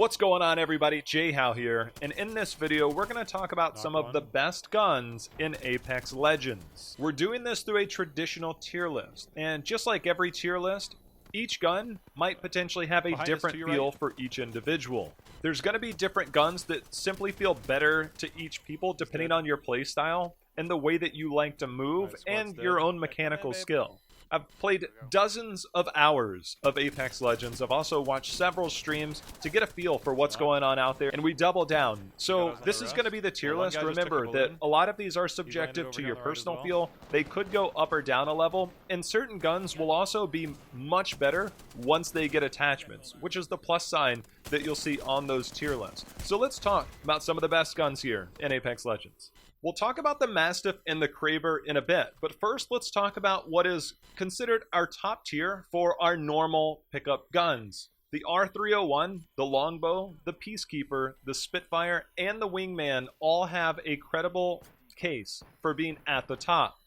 What's going on, everybody? JHow here, and in this video we're going to talk about some of the best guns in Apex Legends. We're doing this through a traditional tier list, and just like every tier list, each gun might potentially have a different feel for each individual. There's going to be different guns that simply feel better to each people depending on your playstyle and the way that you like to move and your own mechanical skill. I've played dozens of hours of Apex Legends. I've also watched several streams to get a feel for what's going on out there, and we double down. So this is going to be the tier list. Remember that a lot of these are subjective to your personal feel. They could go up or down a level, and certain guns will also be much better once they get attachments, which is the plus sign that you'll see on those tier lists. So let's talk about some of the best guns here in Apex Legends. We'll talk about the Mastiff and the Craver in a bit, but first let's talk about what is considered our top tier for our normal pickup guns. The R301, the Longbow, the Peacekeeper, the Spitfire, and the Wingman all have a credible case for being at the top.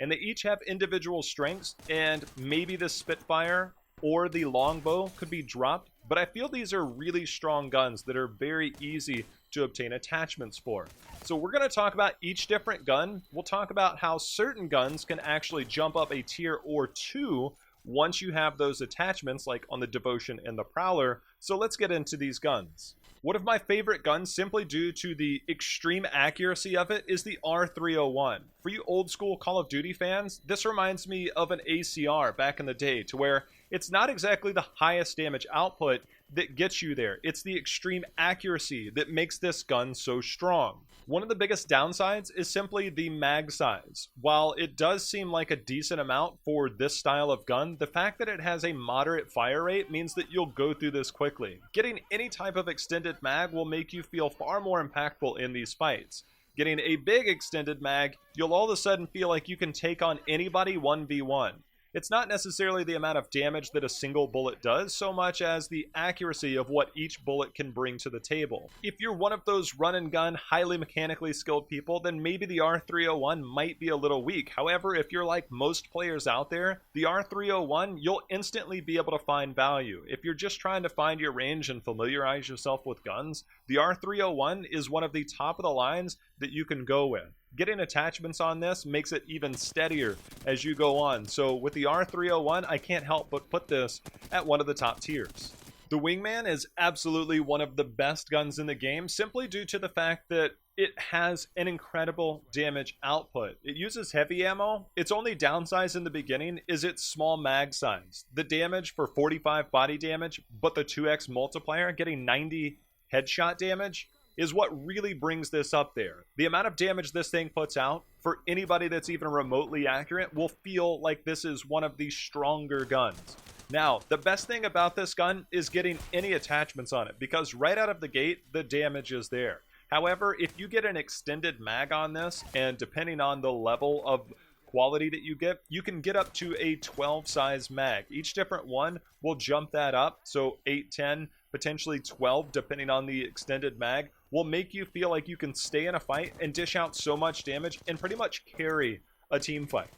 And they each have individual strengths, and maybe the Spitfire or the Longbow could be dropped, but I feel these are really strong guns that are very easy to obtain attachments for. So we're going to talk about each different gun. We'll talk about how certain guns can actually jump up a tier or two once you have those attachments, like on the Devotion and the Prowler. So let's get into these guns. One of my favorite guns, simply due to the extreme accuracy of it, is the R301. For you old school Call of Duty fans, this reminds me of an ACR back in the day, to where it's not exactly the highest damage output that gets you there. It's the extreme accuracy that makes this gun so strong. One of the biggest downsides is simply the mag size. While it does seem like a decent amount for this style of gun, the fact that it has a moderate fire rate means that you'll go through this quickly. Getting any type of extended mag will make you feel far more impactful in these fights. Getting a big extended mag, you'll all of a sudden feel like you can take on anybody 1v1. It's not necessarily the amount of damage that a single bullet does, so much as the accuracy of what each bullet can bring to the table. If you're one of those run and gun, highly mechanically skilled people, then maybe the R301 might be a little weak. However, if you're like most players out there, the R301, you'll instantly be able to find value. If you're just trying to find your range and familiarize yourself with guns, the R301 is one of the top of the lines that you can go with. Getting attachments on this makes it even steadier as you go on. So with the R301, I can't help but put this at one of the top tiers. The Wingman is absolutely one of the best guns in the game, simply due to the fact that it has an incredible damage output. It uses heavy ammo. Its only downside in the beginning is its small mag size. The damage for 45 body damage, but the 2x multiplier, getting 90 headshot damage, is what really brings this up there. The amount of damage this thing puts out, for anybody that's even remotely accurate, will feel like this is one of the stronger guns. Now, the best thing about this gun is getting any attachments on it, because right out of the gate, the damage is there. However, if you get an extended mag on this, and depending on the level of quality that you get, you can get up to a 12 size mag. Each different one will jump that up, so 8, 10, potentially 12, depending on the extended mag, will make you feel like you can stay in a fight and dish out so much damage and pretty much carry a team fight.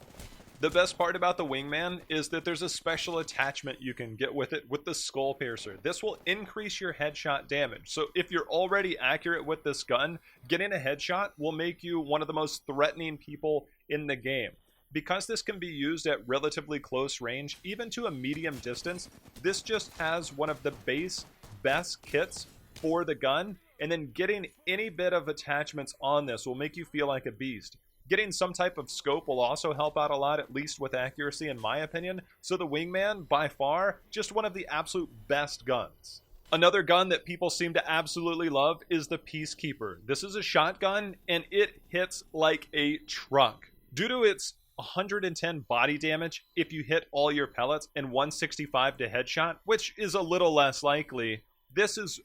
The best part about the Wingman is that there's a special attachment you can get with it with the Skull Piercer. This will increase your headshot damage. So if you're already accurate with this gun, getting a headshot will make you one of the most threatening people in the game. Because this can be used at relatively close range, even to a medium distance, this just has one of the best kits for the gun, and then getting any bit of attachments on this will make you feel like a beast. Getting some type of scope will also help out a lot, at least with accuracy in my opinion. So the Wingman, by far, just one of the absolute best guns. Another gun that people seem to absolutely love is the Peacekeeper. This is a shotgun, and it hits like a truck. Due to its 110 body damage if you hit all your pellets, and 165 to headshot, which is a little less likely, this is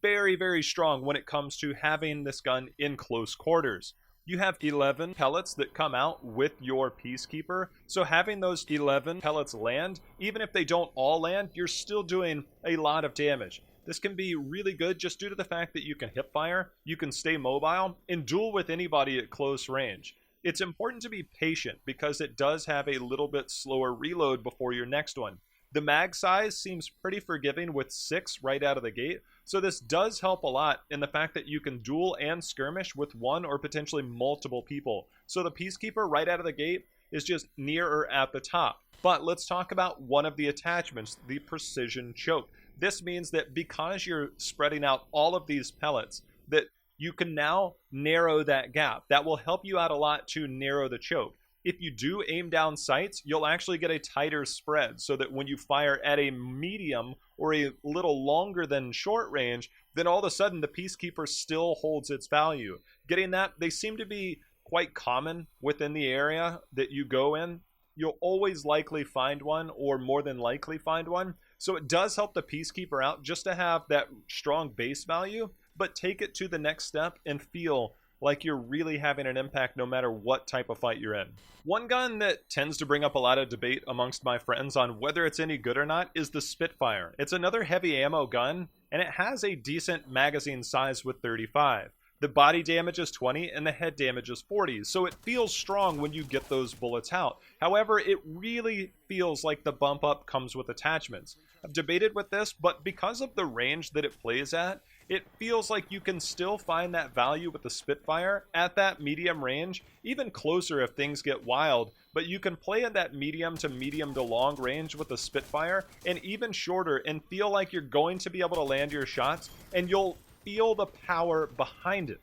very, very strong when it comes to having this gun in close quarters. You have 11 pellets that come out with your Peacekeeper, so having those 11 pellets land, even if they don't all land, you're still doing a lot of damage. This can be really good just due to the fact that you can hip fire, you can stay mobile, and duel with anybody at close range. It's important to be patient because it does have a little bit slower reload before your next one. The mag size seems pretty forgiving with 6 right out of the gate, so this does help a lot in the fact that you can duel and skirmish with one or potentially multiple people. So the Peacekeeper right out of the gate is just near or at the top. But let's talk about one of the attachments, the precision choke. This means that because you're spreading out all of these pellets, that you can now narrow that gap. That will help you out a lot to narrow the choke. If you do aim down sights, you'll actually get a tighter spread so that when you fire at a medium or a little longer than short range, then all of a sudden the Peacekeeper still holds its value. Getting that, they seem to be quite common within the area that you go in. You'll always likely find one, or more than likely find one. So it does help the Peacekeeper out just to have that strong base value, but take it to the next step and feel like you're really having an impact no matter what type of fight you're in. One gun that tends to bring up a lot of debate amongst my friends on whether it's any good or not is the Spitfire. It's another heavy ammo gun, and it has a decent magazine size with 35. The body damage is 20 and the head damage is 40, so it feels strong when you get those bullets out. However, it really feels like the bump up comes with attachments. I've debated with this, but because of the range that it plays at, it feels like you can still find that value with the Spitfire at that medium range, even closer if things get wild, but you can play at that medium to long range with the Spitfire, and even shorter, and feel like you're going to be able to land your shots, and you'll feel the power behind it.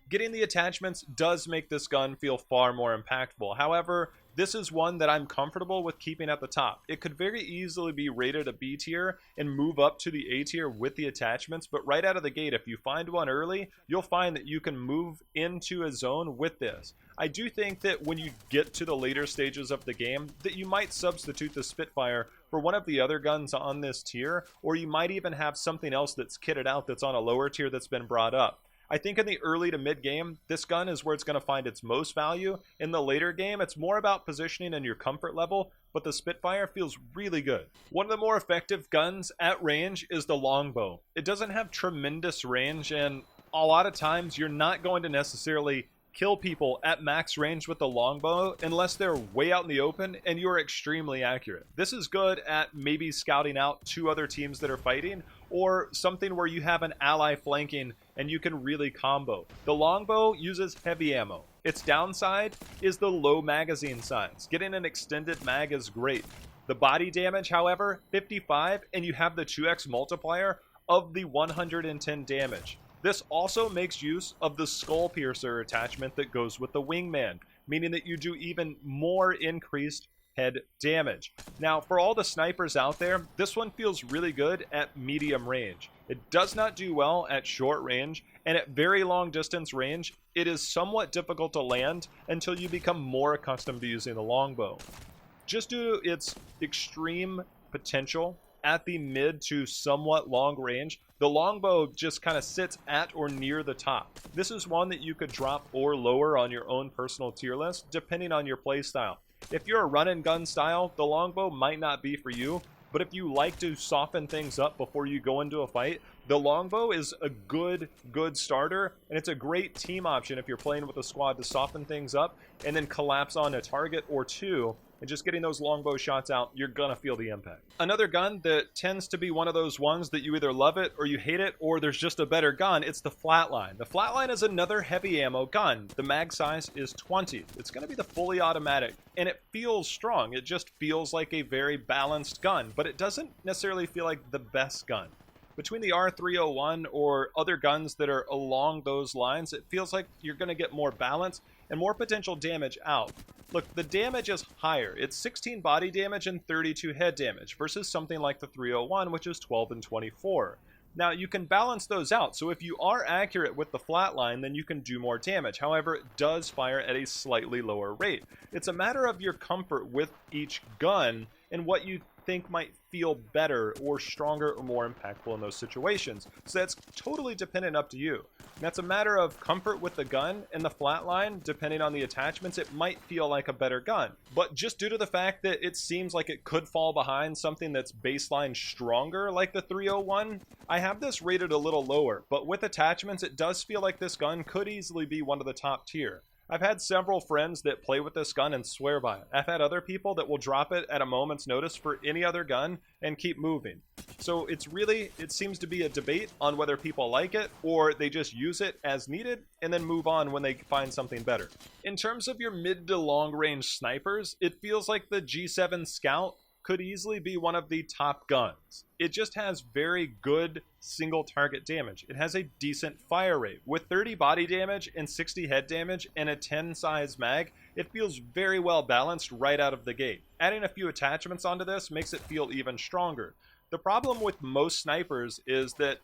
Getting the attachments does make this gun feel far more impactful. However, this is one that I'm comfortable with keeping at the top. It could very easily be rated a B tier and move up to the A tier with the attachments, but right out of the gate, if you find one early, you'll find that you can move into a zone with this. I do think that when you get to the later stages of the game, that you might substitute the Spitfire for one of the other guns on this tier, or you might even have something else that's kitted out that's on a lower tier that's been brought up. I think in the early to mid game, this gun is where it's going to find its most value. In the later game, it's more about positioning and your comfort level, but the Spitfire feels really good. One of the more effective guns at range is the Longbow. It doesn't have tremendous range, and a lot of times you're not going to necessarily kill people at max range with the Longbow unless they're way out in the open and you're extremely accurate. This is good at maybe scouting out 2 other teams that are fighting, or something where you have an ally flanking and you can really combo. The Longbow uses heavy ammo. Its downside is the low magazine size. Getting an extended mag is great. The body damage, however, 55, and you have the 2x multiplier of the 110 damage. This also makes use of the Skull Piercer attachment that goes with the Wingman, meaning that you do even more increased head damage. Now, for all the snipers out there, this one feels really good at medium range. It does not do well at short range, and at very long distance range, it is somewhat difficult to land until you become more accustomed to using the Longbow. Just due to its extreme potential at the mid to somewhat long range, the Longbow just kind of sits at or near the top. This is one that you could drop or lower on your own personal tier list, depending on your playstyle. If you're a run and gun style, the Longbow might not be for you, but if you like to soften things up before you go into a fight, the Longbow is a good starter, and it's a great team option if you're playing with a squad to soften things up and then collapse on a target or 2, and just getting those Longbow shots out, you're gonna feel the impact. Another gun that tends to be one of those ones that you either love it or you hate it, or there's just a better gun, it's the Flatline. The Flatline is another heavy ammo gun. The mag size is 20. It's gonna be the fully automatic, and it feels strong. It just feels like a very balanced gun, but it doesn't necessarily feel like the best gun. Between the R301 or other guns that are along those lines, it feels like you're gonna get more balance and more potential damage out. Look, the damage is higher. It's 16 body damage and 32 head damage versus something like the 301, which is 12 and 24. Now, you can balance those out, so if you are accurate with the Flatline, then you can do more damage. However, it does fire at a slightly lower rate. It's a matter of your comfort with each gun and what you think might feel better or stronger or more impactful in those situations. So that's totally dependent up to you. And that's a matter of comfort with the gun, and the Flatline, depending on the attachments, it might feel like a better gun. But just due to the fact that it seems like it could fall behind something that's baseline stronger like the 301, I have this rated a little lower. But with attachments, it does feel like this gun could easily be one of the top tier. I've had several friends that play with this gun and swear by it. I've had other people that will drop it at a moment's notice for any other gun and keep moving. So it seems to be a debate on whether people like it or they just use it as needed and then move on when they find something better. In terms of your mid to long range snipers, it feels like the G7 Scout could easily be one of the top guns. It just has very good single target damage. It has a decent fire rate. With 30 body damage and 60 head damage and a 10 size mag, it feels very well balanced right out of the gate. Adding a few attachments onto this makes it feel even stronger. The problem with most snipers is that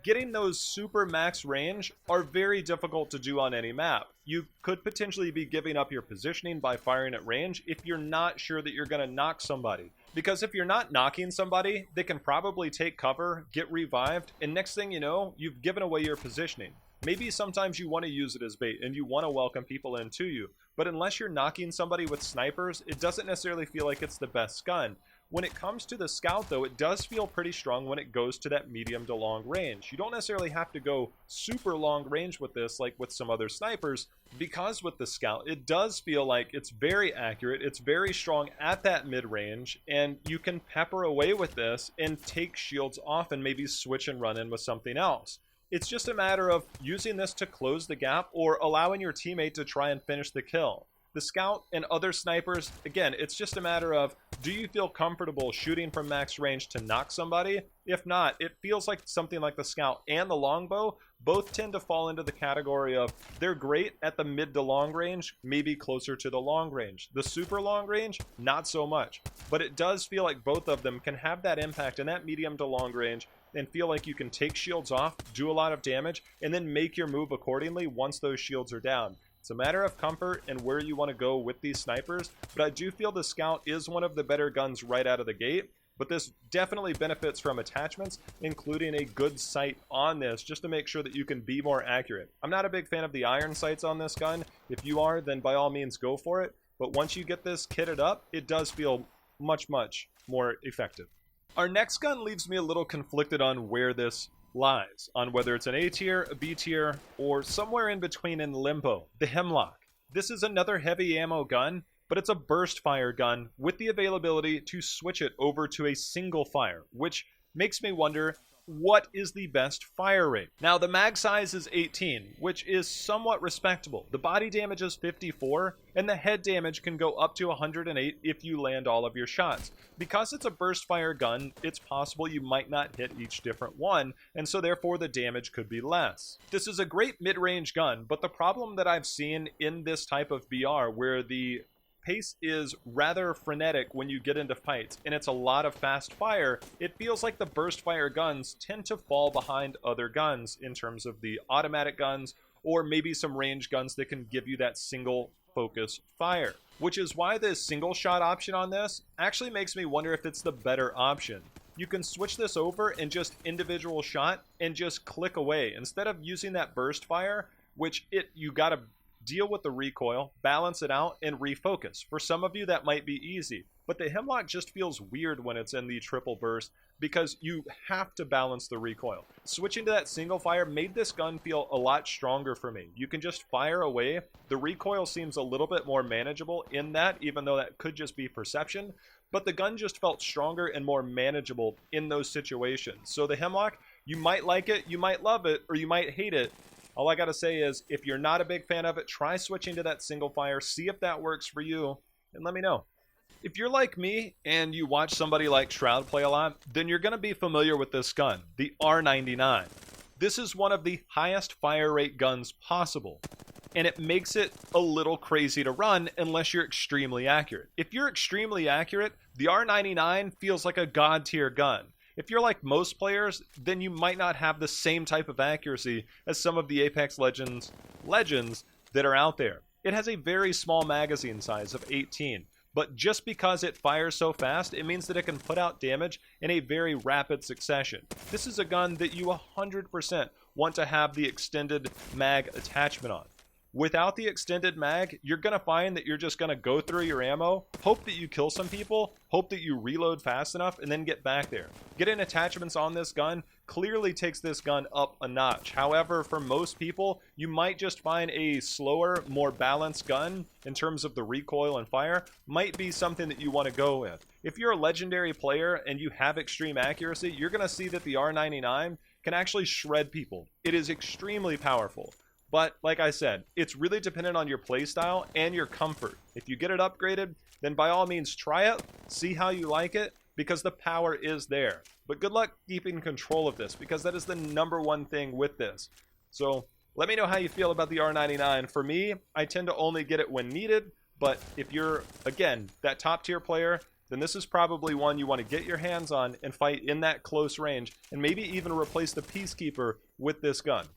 getting those super max range are very difficult to do on any map. You could potentially be giving up your positioning by firing at range if you're not sure that you're going to knock somebody. Because if you're not knocking somebody, they can probably take cover, get revived, and next thing you know, you've given away your positioning. Maybe sometimes you want to use it as bait and you want to welcome people into you, but unless you're knocking somebody with snipers, it doesn't necessarily feel like it's the best gun. When it comes to the Scout, though, it does feel pretty strong when it goes to that medium to long range. You don't necessarily have to go super long range with this like with some other snipers, because with the Scout, it does feel like it's very accurate, it's very strong at that mid-range, and you can pepper away with this and take shields off and maybe switch and run in with something else. It's just a matter of using this to close the gap or allowing your teammate to try and finish the kill. The Scout and other snipers, again, it's just a matter of, do you feel comfortable shooting from max range to knock somebody? If not, it feels like something like the Scout and the Longbow both tend to fall into the category of they're great at the mid to long range, maybe closer to the long range. The super long range, not so much. But it does feel like both of them can have that impact in that medium to long range and feel like you can take shields off, do a lot of damage, and then make your move accordingly once those shields are down. It's a matter of comfort and where you want to go with these snipers, but I do feel the Scout is one of the better guns right out of the gate, but this definitely benefits from attachments, including a good sight on this, just to make sure that you can be more accurate. I'm not a big fan of the iron sights on this gun. If you are, then by all means go for it, but once you get this kitted up, it does feel much, much more effective. Our next gun leaves me a little conflicted on where this lies, on whether it's an A tier, a B tier, or somewhere in between in limbo. The Hemlock. This is another heavy ammo gun, but it's a burst fire gun with the availability to switch it over to a single fire, which makes me wonder, what is the best fire rate? Now, the mag size is 18, which is somewhat respectable. The body damage is 54, and the head damage can go up to 108 if you land all of your shots. Because it's a burst fire gun, it's possible you might not hit each different one, and so therefore the damage could be less. This is a great mid-range gun, but the problem that I've seen in this type of BR, where the pace is rather frenetic when you get into fights, and it's a lot of fast fire, it feels like the burst fire guns tend to fall behind other guns in terms of the automatic guns, or maybe some range guns that can give you that single focus fire. Which is why the single shot option on this actually makes me wonder if it's the better option. You can switch this over and just individual shot and just click away, instead of using that burst fire, which you gotta deal with the recoil, balance it out, and refocus. For some of you, that might be easy, but the Hemlock just feels weird when it's in the triple burst because you have to balance the recoil. Switching to that single fire made this gun feel a lot stronger for me. You can just fire away. The recoil seems a little bit more manageable in that, even though that could just be perception, but the gun just felt stronger and more manageable in those situations. So the Hemlock, you might like it, you might love it, or you might hate it. All I gotta say is, if you're not a big fan of it, try switching to that single fire, see if that works for you, and let me know. If you're like me, and you watch somebody like Shroud play a lot, then you're gonna be familiar with this gun, the R99. This is one of the highest fire rate guns possible, and it makes it a little crazy to run unless you're extremely accurate. If you're extremely accurate, the R99 feels like a god tier gun. If you're like most players, then you might not have the same type of accuracy as some of the Apex Legends that are out there. It has a very small magazine size of 18, but just because it fires so fast, it means that it can put out damage in a very rapid succession. This is a gun that you 100% want to have the extended mag attachment on. Without the extended mag, you're going to find that you're just going to go through your ammo, hope that you kill some people, hope that you reload fast enough, and then get back there. Getting attachments on this gun clearly takes this gun up a notch. However, for most people, you might just find a slower, more balanced gun in terms of the recoil and fire might be something that you want to go with. If you're a legendary player and you have extreme accuracy, you're going to see that the R99 can actually shred people. It is extremely powerful. But like I said, it's really dependent on your playstyle and your comfort. If you get it upgraded, then by all means try it, see how you like it, because the power is there. But good luck keeping control of this, because that is the #1 thing with this. So let me know how you feel about the R99. For me, I tend to only get it when needed, but if you're, again, that top tier player, then this is probably one you want to get your hands on and fight in that close range, and maybe even replace the Peacekeeper with this gun.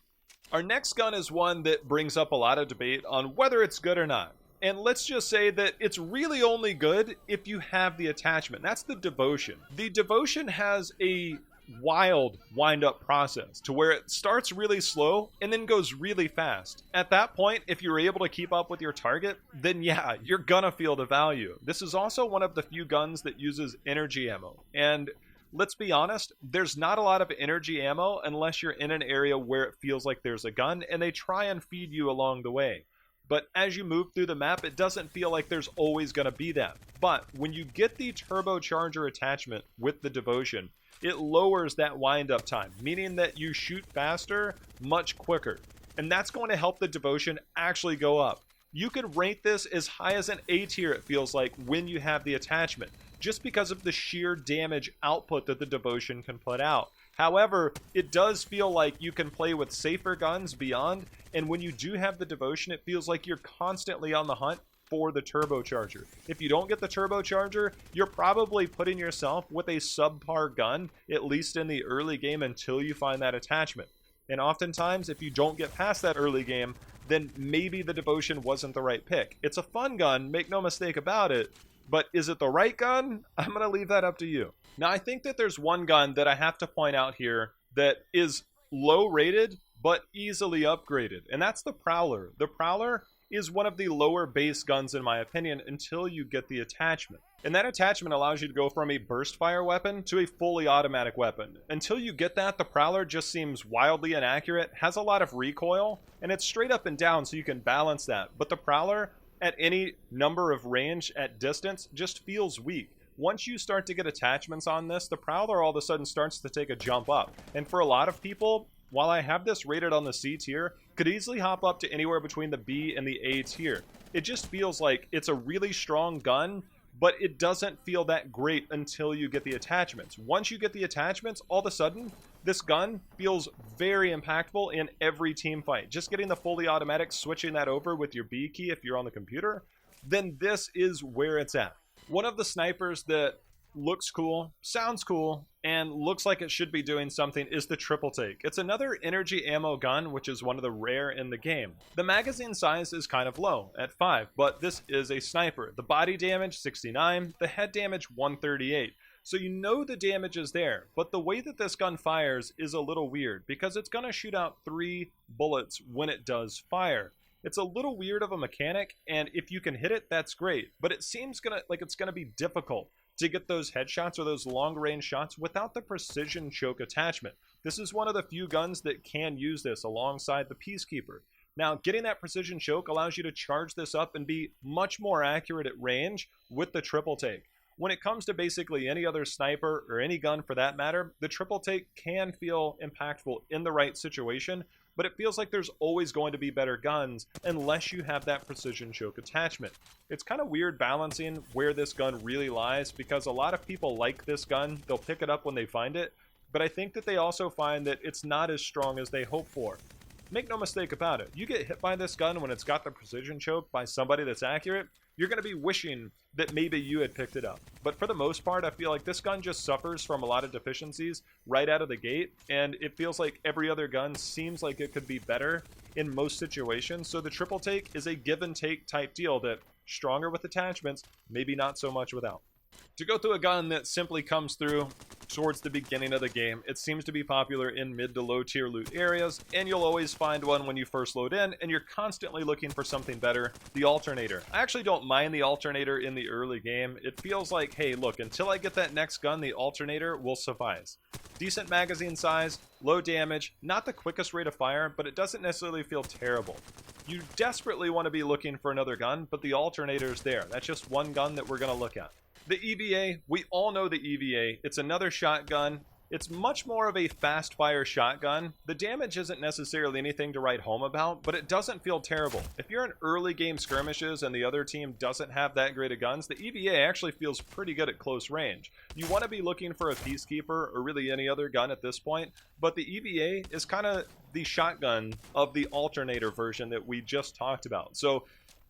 Our next gun is one that brings up a lot of debate on whether it's good or not. And let's just say that it's really only good if you have the attachment. That's the Devotion. The Devotion has a wild wind-up process to where it starts really slow and then goes really fast. At that point, if you're able to keep up with your target, then yeah, you're gonna feel the value. This is also one of the few guns that uses energy ammo. And let's be honest, there's not a lot of energy ammo unless you're in an area where it feels like there's a gun, and they try and feed you along the way. But as you move through the map, it doesn't feel like there's always going to be that. But when you get the turbocharger attachment with the Devotion, it lowers that wind-up time, meaning that you shoot faster, much quicker. And that's going to help the Devotion actually go up. You could rate this as high as an A tier, it feels like, when you have the attachment, just because of the sheer damage output that the Devotion can put out. However, it does feel like you can play with safer guns beyond, and when you do have the Devotion, it feels like you're constantly on the hunt for the turbocharger. If you don't get the turbocharger, you're probably putting yourself with a subpar gun, at least in the early game, until you find that attachment. And oftentimes, if you don't get past that early game, then maybe the Devotion wasn't the right pick. It's a fun gun, make no mistake about it, but is it the right gun? I'm going to leave that up to you. Now, I think that there's one gun that I have to point out here that is low rated, but easily upgraded, and that's the Prowler. The Prowler is one of the lower base guns, in my opinion, until you get the attachment. And that attachment allows you to go from a burst fire weapon to a fully automatic weapon. Until you get that, the Prowler just seems wildly inaccurate, has a lot of recoil, and it's straight up and down, so you can balance that. But the Prowler, at any number of range at distance, just feels weak. Once you start to get attachments on this, the Prowler all of a sudden starts to take a jump up. And for a lot of people, while I have this rated on the C tier, could easily hop up to anywhere between the B and the A tier. It just feels like it's a really strong gun, but it doesn't feel that great until you get the attachments. Once you get the attachments, all of a sudden, this gun feels very impactful in every team fight. Just getting the fully automatic, switching that over with your B key if you're on the computer, then this is where it's at. One of the snipers that looks cool, sounds cool, and looks like it should be doing something is the Triple Take. It's another energy ammo gun, which is one of the rare in the game. The magazine size is kind of low at 5, but this is a sniper. The body damage 69, the head damage 138. So you know the damage is there, but the way that this gun fires is a little weird because it's going to shoot out 3 bullets when it does fire. It's a little weird of a mechanic, and if you can hit it, that's great, but it seems like it's going to be difficult to get those headshots or those long-range shots without the precision choke attachment. This is one of the few guns that can use this alongside the Peacekeeper. Now, getting that precision choke allows you to charge this up and be much more accurate at range with the Triple Take. When it comes to basically any other sniper or any gun for that matter, the Triple Take can feel impactful in the right situation, but it feels like there's always going to be better guns unless you have that precision choke attachment. It's kind of weird balancing where this gun really lies because a lot of people like this gun, they'll pick it up when they find it, but I think that they also find that it's not as strong as they hope for. Make no mistake about it, you get hit by this gun when it's got the precision choke by somebody that's accurate, you're going to be wishing that maybe you had picked it up. But for the most part, I feel like this gun just suffers from a lot of deficiencies right out of the gate, and it feels like every other gun seems like it could be better in most situations. So the Triple Take is a give and take type deal that stronger with attachments, maybe not so much without. To go through a gun that simply comes through towards the beginning of the game. It seems to be popular in mid to low tier loot areas, and you'll always find one when you first load in, and you're constantly looking for something better, the Alternator. I actually don't mind the Alternator in the early game. It feels like, hey, look, until I get that next gun, the Alternator will suffice. Decent magazine size, low damage, not the quickest rate of fire, but it doesn't necessarily feel terrible. You desperately want to be looking for another gun, but the Alternator's there. That's just one gun that we're going to look at. The EVA, we all know the EVA. It's another shotgun. It's much more of a fast fire shotgun. The damage isn't necessarily anything to write home about, but it doesn't feel terrible. If you're in early game skirmishes and the other team doesn't have that great of guns, the EVA actually feels pretty good at close range. You want to be looking for a Peacekeeper or really any other gun at this point, but the EVA is kind of the shotgun of the Alternator version that we just talked about. So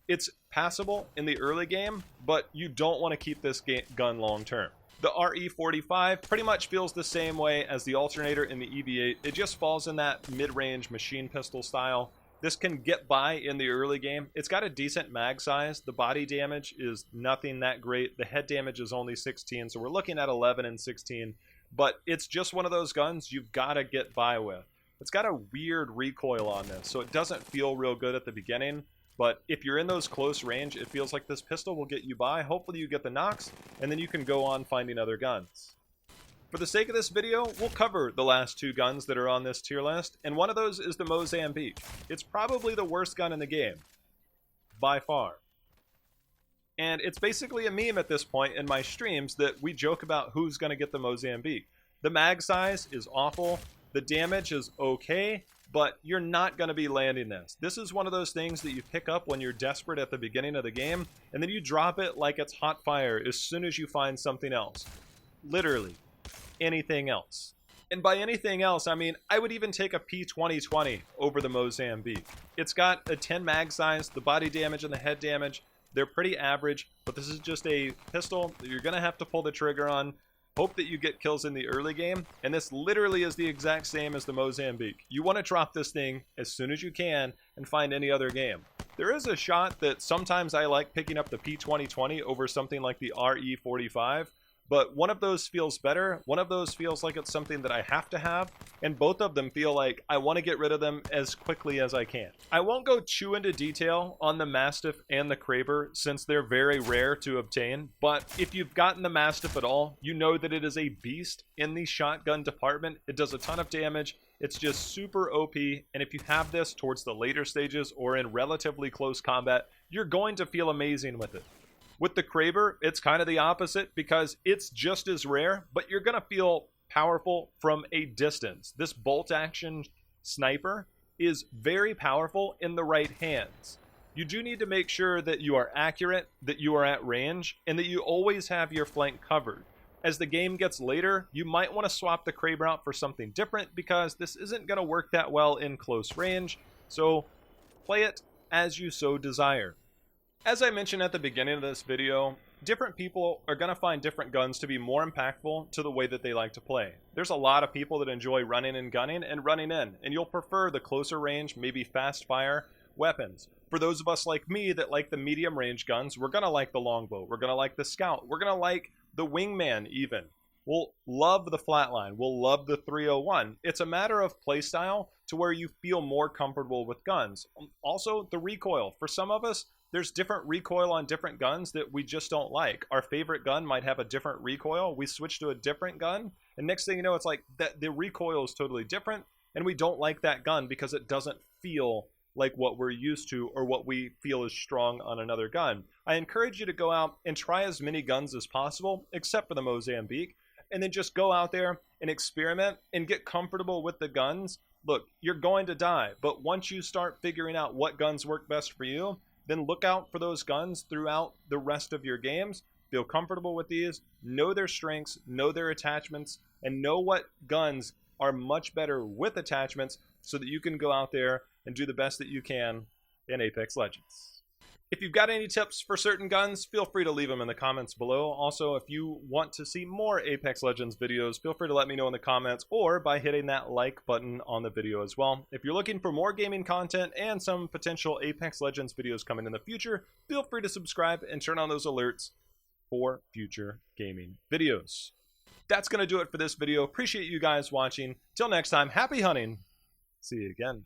it's passable in the early game, but you don't want to keep this gun long term. The RE45 pretty much feels the same way as the Alternator in the EVA. It just falls in that mid-range machine pistol style. This can get by in the early game. It's got a decent mag size. The body damage is nothing that great. The head damage is only 16, so we're looking at 11 and 16. But it's just one of those guns you've got to get by with. It's got a weird recoil on this, so it doesn't feel real good at the beginning. But if you're in those close range, it feels like this pistol will get you by. Hopefully you get the knocks, and then you can go on finding other guns. For the sake of this video, we'll cover the last two guns that are on this tier list, and one of those is the Mozambique. It's probably the worst gun in the game, by far. And it's basically a meme at this point in my streams that we joke about who's going to get the Mozambique. The mag size is awful, the damage is okay, but you're not going to be landing this. This is one of those things that you pick up when you're desperate at the beginning of the game, and then you drop it like it's hot fire as soon as you find something else. Literally, anything else. And by anything else, I mean, I would even take a P2020 over the Mozambique. It's got a 10 mag size, the body damage and the head damage, they're pretty average, but this is just a pistol that you're going to have to pull the trigger on. Hope that you get kills in the early game, and this literally is the exact same as the Mozambique. You want to drop this thing as soon as you can and find any other game. There is a shot that sometimes I like picking up the P2020 over something like the RE45, but one of those feels better, one of those feels like it's something that I have to have, and both of them feel like I want to get rid of them as quickly as I can. I won't go too into detail on the Mastiff and the Kraber since they're very rare to obtain, but if you've gotten the Mastiff at all, you know that it is a beast in the shotgun department. It does a ton of damage, it's just super OP, and if you have this towards the later stages or in relatively close combat, you're going to feel amazing with it. With the Kraber, it's kind of the opposite because it's just as rare, but you're going to feel powerful from a distance. This bolt action sniper is very powerful in the right hands. You do need to make sure that you are accurate, that you are at range, and that you always have your flank covered. As the game gets later, you might want to swap the Kraber out for something different because this isn't going to work that well in close range, so play it as you so desire. As I mentioned at the beginning of this video, different people are going to find different guns to be more impactful to the way that they like to play. There's a lot of people that enjoy running and gunning and running in, and you'll prefer the closer range, maybe fast fire weapons. For those of us like me that like the medium range guns, we're going to like the Longbow, we're going to like the Scout, we're going to like the Wingman even. We'll love the Flatline, we'll love the 301. It's a matter of playstyle to where you feel more comfortable with guns. Also, the recoil. For some of us, there's different recoil on different guns that we just don't like. Our favorite gun might have a different recoil. We switch to a different gun, and next thing you know, it's like that the recoil is totally different, and we don't like that gun because it doesn't feel like what we're used to or what we feel is strong on another gun. I encourage you to go out and try as many guns as possible, except for the Mozambique, and then just go out there and experiment and get comfortable with the guns. Look, you're going to die, but once you start figuring out what guns work best for you, then look out for those guns throughout the rest of your games. Feel comfortable with these, know their strengths, know their attachments, and know what guns are much better with attachments so that you can go out there and do the best that you can in Apex Legends. If you've got any tips for certain guns, feel free to leave them in the comments below. Also, if you want to see more Apex Legends videos, feel free to let me know in the comments or by hitting that like button on the video as well. If you're looking for more gaming content and some potential Apex Legends videos coming in the future, feel free to subscribe and turn on those alerts for future gaming videos. that's going to do it for this video. Appreciate you guys watching. Till next time, happy hunting. See you again.